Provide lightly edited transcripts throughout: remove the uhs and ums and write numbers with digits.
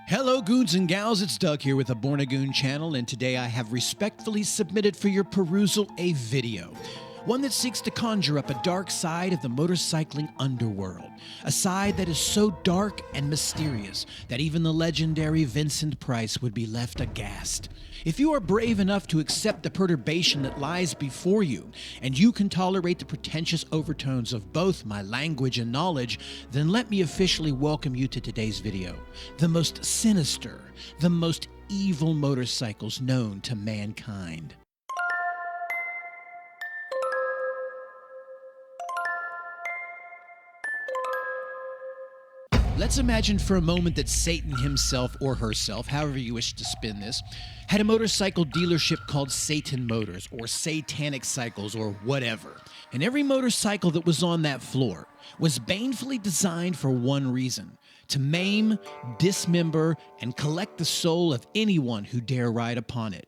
Hello, Goons and Gals, it's Doug here with the Born a Goon channel, and today I have respectfully submitted for your perusal a video. One that seeks to conjure up a dark side of the motorcycling underworld. A side that is so dark and mysterious that even the legendary Vincent Price would be left aghast. If you are brave enough to accept the perturbation that lies before you, and you can tolerate the pretentious overtones of both my language and knowledge, then let me officially welcome you to today's video. The most sinister, the most evil motorcycles known to mankind. Let's imagine for a moment that Satan himself or herself, however you wish to spin this, had a motorcycle dealership called Satan Motors or Satanic Cycles or whatever. And every motorcycle that was on that floor was banefully designed for one reason: to maim, dismember, and collect the soul of anyone who dare ride upon it.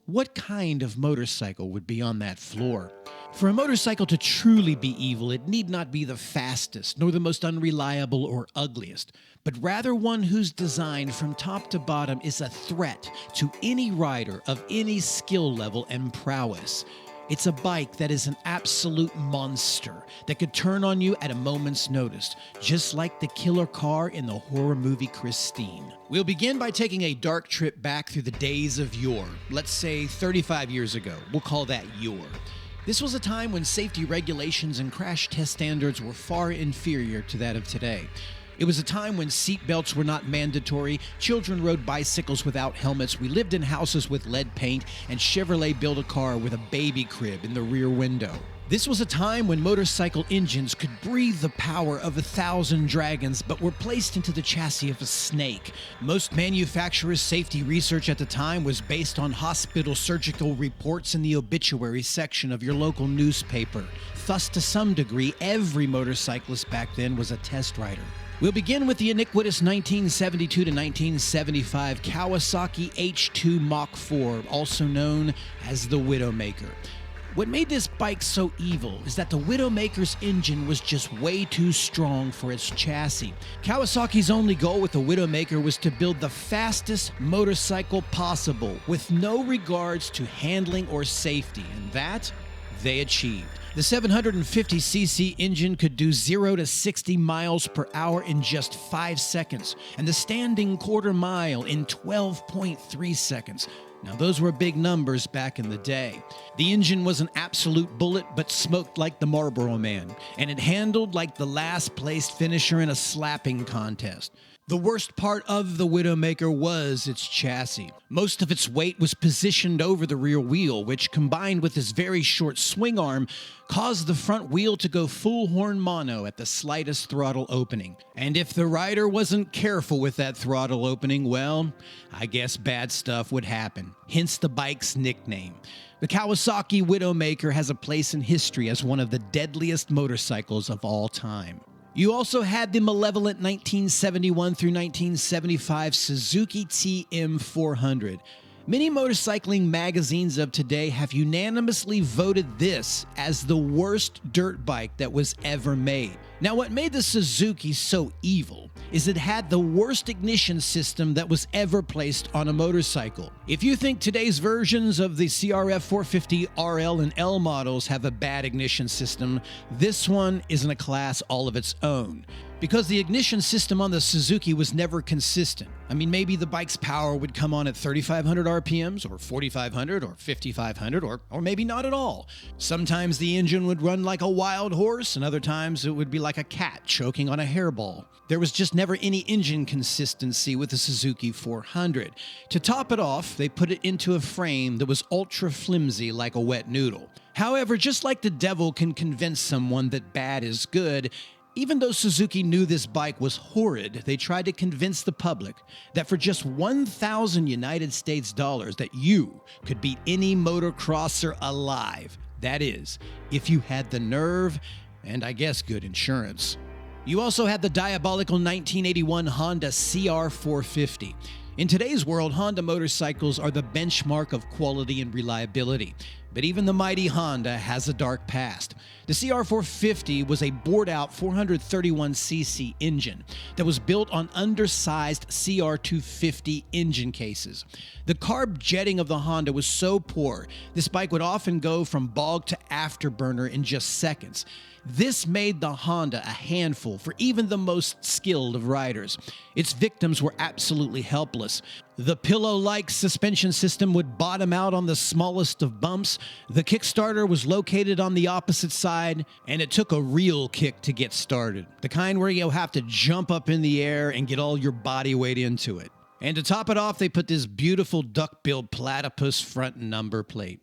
What kind of motorcycle would be on that floor? For a motorcycle to truly be evil, it need not be the fastest, nor the most unreliable or ugliest, but rather one whose design from top to bottom is a threat to any rider of any skill level and prowess. It's a bike that is an absolute monster that could turn on you at a moment's notice, just like the killer car in the horror movie Christine. We'll begin by taking a dark trip back through the days of yore. Let's say 35 years ago. We'll call that yore. This was a time when safety regulations and crash test standards were far inferior to that of today. It was a time when seat belts were not mandatory, children rode bicycles without helmets, we lived in houses with lead paint, and Chevrolet built a car with a baby crib in the rear window. This was a time when motorcycle engines could breathe the power of 1,000 dragons but were placed into the chassis of a snake. Most manufacturers' safety research at the time was based on hospital surgical reports in the obituary section of your local newspaper. Thus, to some degree, every motorcyclist back then was a test rider. We'll begin with the iniquitous 1972 to 1975 Kawasaki H2 Mach 4, also known as the Widowmaker. What made this bike so evil is that the Widowmaker's engine was just way too strong for its chassis. Kawasaki's only goal with the Widowmaker was to build the fastest motorcycle possible, with no regards to handling or safety, and that they achieved. The 750cc engine could do 0 to 60 miles per hour in just 5 seconds, and the standing quarter mile in 12.3 seconds. Now, those were big numbers back in the day. The engine was an absolute bullet, but smoked like the Marlboro Man, and it handled like the last-placed finisher in a slapping contest. The worst part of the Widowmaker was its chassis. Most of its weight was positioned over the rear wheel, which, combined with its very short swing arm, caused the front wheel to go full horn mono at the slightest throttle opening. And if the rider wasn't careful with that throttle opening, well, I guess bad stuff would happen. Hence the bike's nickname. The Kawasaki Widowmaker has a place in history as one of the deadliest motorcycles of all time. You also had the malevolent 1971 through 1975 Suzuki TM400. Many motorcycling magazines of today have unanimously voted this as the worst dirt bike that was ever made. Now, what made the Suzuki so evil is it had the worst ignition system that was ever placed on a motorcycle. If you think today's versions of the CRF 450 RL and L models have a bad ignition system, this one is in a class all of its own. Because the ignition system on the Suzuki was never consistent. I mean, maybe the bike's power would come on at 3,500 RPMs, or 4,500, or 5,500, or maybe not at all. Sometimes the engine would run like a wild horse, and other times it would be like a cat choking on a hairball. There was just never any engine consistency with the Suzuki 400. To top it off, they put it into a frame that was ultra flimsy like a wet noodle. However, just like the devil can convince someone that bad is good, even though Suzuki knew this bike was horrid, they tried to convince the public that for just 1,000 United States dollars that you could beat any motocrosser alive. That is, if you had the nerve and I guess good insurance. You also had the diabolical 1981 Honda CR450. In today's world, Honda motorcycles are the benchmark of quality and reliability. But even the mighty Honda has a dark past. The CR450 was a bored-out 431cc engine that was built on undersized CR250 engine cases. The carb jetting of the Honda was so poor, this bike would often go from bog to afterburner in just seconds. This made the Honda a handful for even the most skilled of riders. Its victims were absolutely helpless. The pillow-like suspension system would bottom out on the smallest of bumps, the kickstarter was located on the opposite side, and it took a real kick to get started. The kind where you'll have to jump up in the air and get all your body weight into it. And to top it off, they put this beautiful duck-billed platypus front number plate.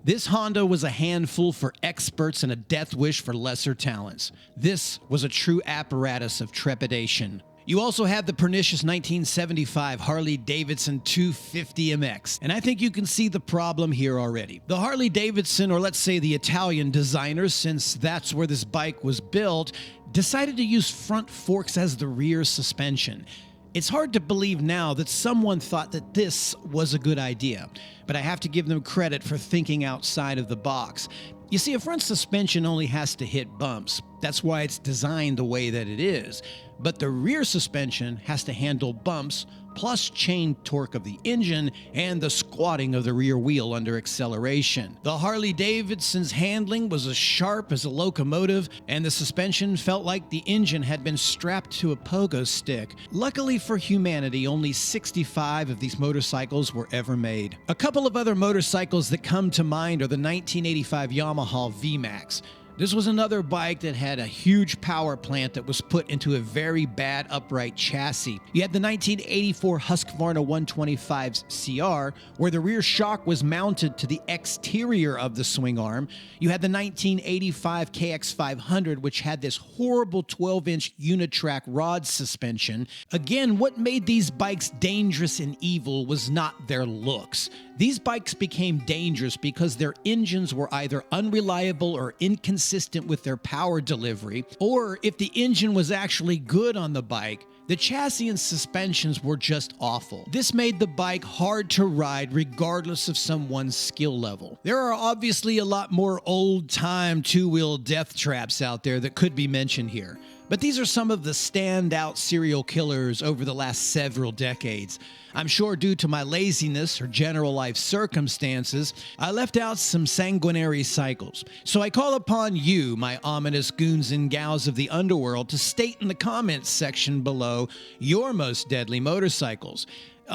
This Honda was a handful for experts and a death wish for lesser talents. This was a true apparatus of trepidation. You also have the pernicious 1975 Harley-Davidson 250MX, and I think you can see the problem here already. The Harley-Davidson, or let's say the Italian designers, since that's where this bike was built, decided to use front forks as the rear suspension. It's hard to believe now that someone thought that this was a good idea, but I have to give them credit for thinking outside of the box. You see, a front suspension only has to hit bumps. That's why it's designed the way that it is. But the rear suspension has to handle bumps, plus chain torque of the engine and the squatting of the rear wheel under acceleration. The Harley-Davidson's handling was as sharp as a locomotive, and the suspension felt like the engine had been strapped to a pogo stick. Luckily for humanity, only 65 of these motorcycles were ever made. A couple of other motorcycles that come to mind are the 1985 Yamaha VMAX. This was another bike that had a huge power plant that was put into a very bad upright chassis. You had the 1984 Husqvarna 125's CR, where the rear shock was mounted to the exterior of the swing arm. You had the 1985 KX500, which had this horrible 12-inch unitrack rod suspension. Again, what made these bikes dangerous and evil was not their looks. These bikes became dangerous because their engines were either unreliable or inconsistent with their power delivery, or if the engine was actually good on the bike, the chassis and suspensions were just awful. This made the bike hard to ride regardless of someone's skill level. There are obviously a lot more old-time two-wheel death traps out there that could be mentioned here, but these are some of the standout serial killers over the last several decades. I'm sure due to my laziness or general life circumstances, I left out some sanguinary cycles. So I call upon you, my ominous goons and gals of the underworld, to state in the comments section below your most deadly motorcycles.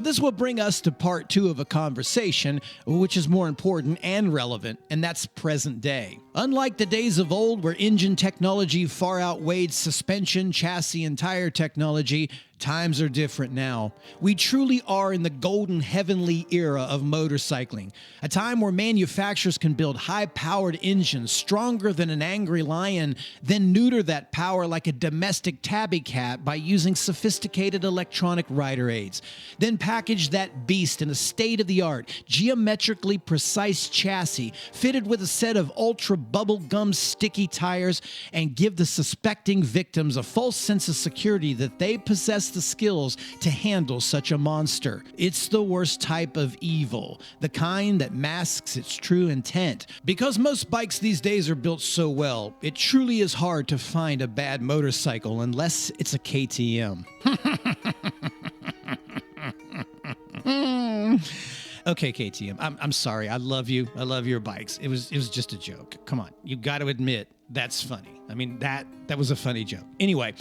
This will bring us to part 2 of a conversation, which is more important and relevant, and that's present day. Unlike the days of old where engine technology far outweighed suspension, chassis, and tire technology, times are different now. We truly are in the golden heavenly era of motorcycling, a time where manufacturers can build high-powered engines stronger than an angry lion, then neuter that power like a domestic tabby cat by using sophisticated electronic rider aids, then package that beast in a state-of-the-art, geometrically precise chassis fitted with a set of ultra bubblegum sticky tires, and give the suspecting victims a false sense of security that they possess the skills to handle such a monster. It's the worst type of evil, the kind that masks its true intent. Because most bikes these days are built so well, it truly is hard to find a bad motorcycle unless it's a KTM. Okay, KTM, I'm sorry. I love you. I love your bikes. It was just a joke. Come on, you got to admit that's funny. I mean, that was a funny joke. Anyway,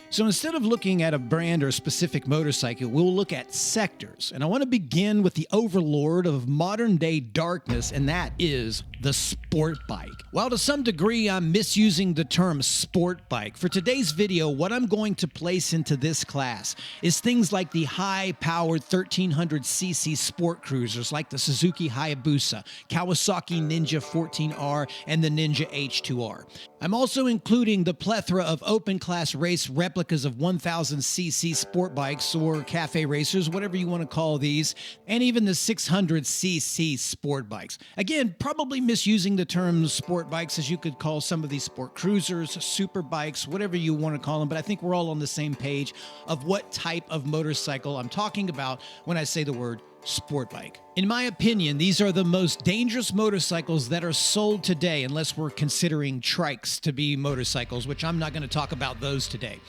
so instead of looking at a brand or a specific motorcycle, we'll look at sectors. And I want to begin with the overlord of modern-day darkness, and that is the sport bike. While to some degree I'm misusing the term sport bike, for today's video, what I'm going to place into this class is things like the high-powered 1300cc sport cruisers like the Suzuki Hayabusa, Kawasaki Ninja 14R, and the Ninja H2R. I'm also including the plethora of open-class race replicas of 1000cc sport bikes or cafe racers, whatever you want to call these, and even the 600cc sport bikes. Again, probably misusing the term sport bikes, as you could call some of these sport cruisers, super bikes, whatever you want to call them, but I think we're all on the same page of what type of motorcycle I'm talking about when I say the word sport bike. In my opinion, these are the most dangerous motorcycles that are sold today, unless we're considering trikes to be motorcycles, which I'm not going to talk about those today.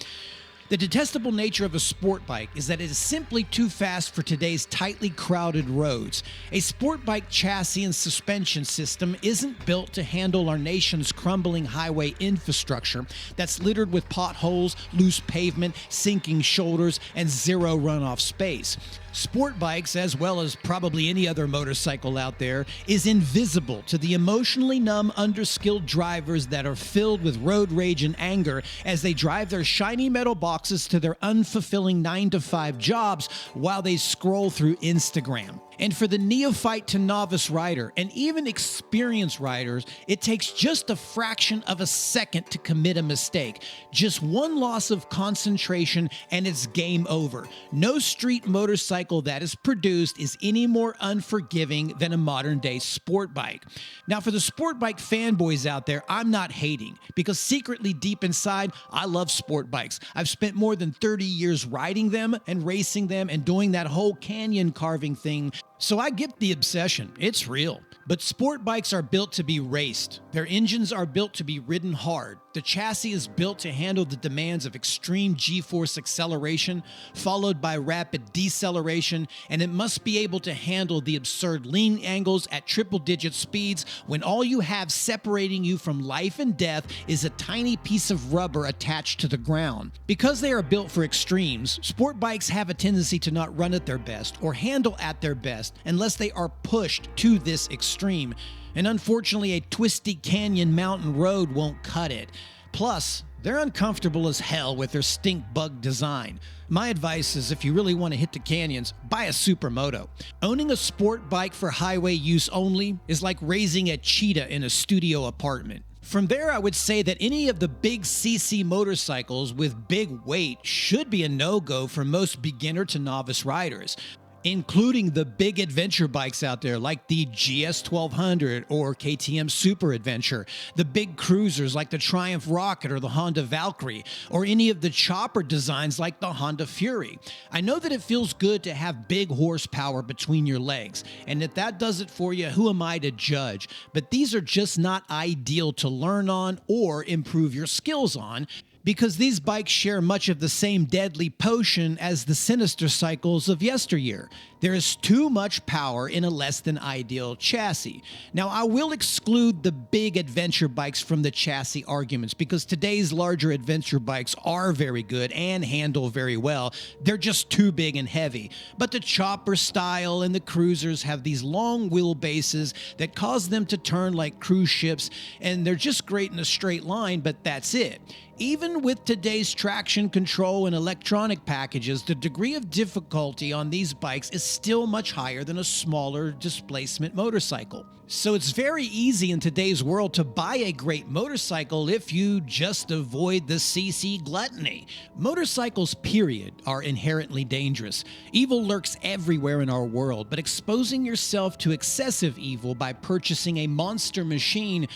The detestable nature of a sport bike is that it is simply too fast for today's tightly crowded roads. A sport bike chassis and suspension system isn't built to handle our nation's crumbling highway infrastructure that's littered with potholes, loose pavement, sinking shoulders, and zero runoff space. Sport bikes, as well as probably any other motorcycle out there, is invisible to the emotionally numb, underskilled drivers that are filled with road rage and anger as they drive their shiny metal boxes to their unfulfilling 9-to-5 jobs while they scroll through Instagram. And for the neophyte to novice rider, and even experienced riders, it takes just a fraction of a second to commit a mistake. Just one loss of concentration and it's game over. No street motorcycle that is produced is any more unforgiving than a modern-day sport bike. Now, for the sport bike fanboys out there, I'm not hating, because secretly deep inside, I love sport bikes. I've spent more than 30 years riding them and racing them and doing that whole canyon carving thing. So I get the obsession. It's real. But sport bikes are built to be raced. Their engines are built to be ridden hard. The chassis is built to handle the demands of extreme G-force acceleration, followed by rapid deceleration, and it must be able to handle the absurd lean angles at triple-digit speeds when all you have separating you from life and death is a tiny piece of rubber attached to the ground. Because they are built for extremes, sport bikes have a tendency to not run at their best or handle at their best unless they are pushed to this extreme. And unfortunately, a twisty canyon mountain road won't cut it. Plus, they're uncomfortable as hell with their stink bug design. My advice is, if you really want to hit the canyons, buy a supermoto. Owning a sport bike for highway use only is like raising a cheetah in a studio apartment. From there, I would say that any of the big CC motorcycles with big weight should be a no-go for most beginner to novice riders, including the big adventure bikes out there like the GS 1200 or KTM Super Adventure, the big cruisers like the Triumph Rocket or the Honda Valkyrie, or any of the chopper designs like the Honda Fury. I know that it feels good to have big horsepower between your legs, and if that does it for you, who am I to judge? But these are just not ideal to learn on or improve your skills on, because these bikes share much of the same deadly potion as the sinister cycles of yesteryear. There is too much power in a less than ideal chassis. Now, I will exclude the big adventure bikes from the chassis arguments, because today's larger adventure bikes are very good and handle very well. They're just too big and heavy. But the chopper style and the cruisers have these long wheelbases that cause them to turn like cruise ships, and they're just great in a straight line, but that's it. Even with today's traction control and electronic packages, the degree of difficulty on these bikes is still much higher than a smaller displacement motorcycle. So it's very easy in today's world to buy a great motorcycle if you just avoid the CC gluttony. Motorcycles, period, are inherently dangerous. Evil lurks everywhere in our world, but exposing yourself to excessive evil by purchasing a monster machine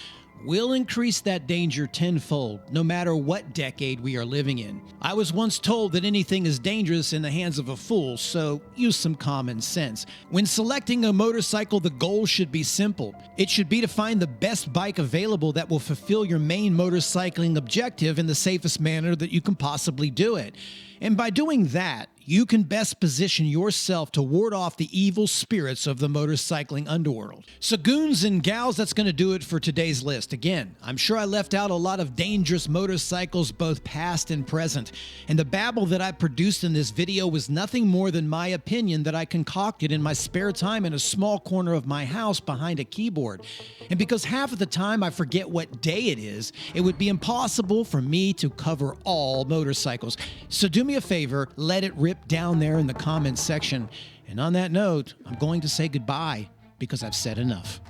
will increase that danger tenfold, no matter what decade we are living in. I was once told that anything is dangerous in the hands of a fool, so use some common sense. When selecting a motorcycle, the goal should be simple. It should be to find the best bike available that will fulfill your main motorcycling objective in the safest manner that you can possibly do it. And by doing that, you can best position yourself to ward off the evil spirits of the motorcycling underworld. So Goons and Gals, that's going to do it for today's list. Again, I'm sure I left out a lot of dangerous motorcycles, both past and present. And the babble that I produced in this video was nothing more than my opinion that I concocted in my spare time in a small corner of my house behind a keyboard. And because half of the time I forget what day it is, it would be impossible for me to cover all motorcycles. So do me a favor, let it rip down there in the comments section. And on that note, I'm going to say goodbye, because I've said enough.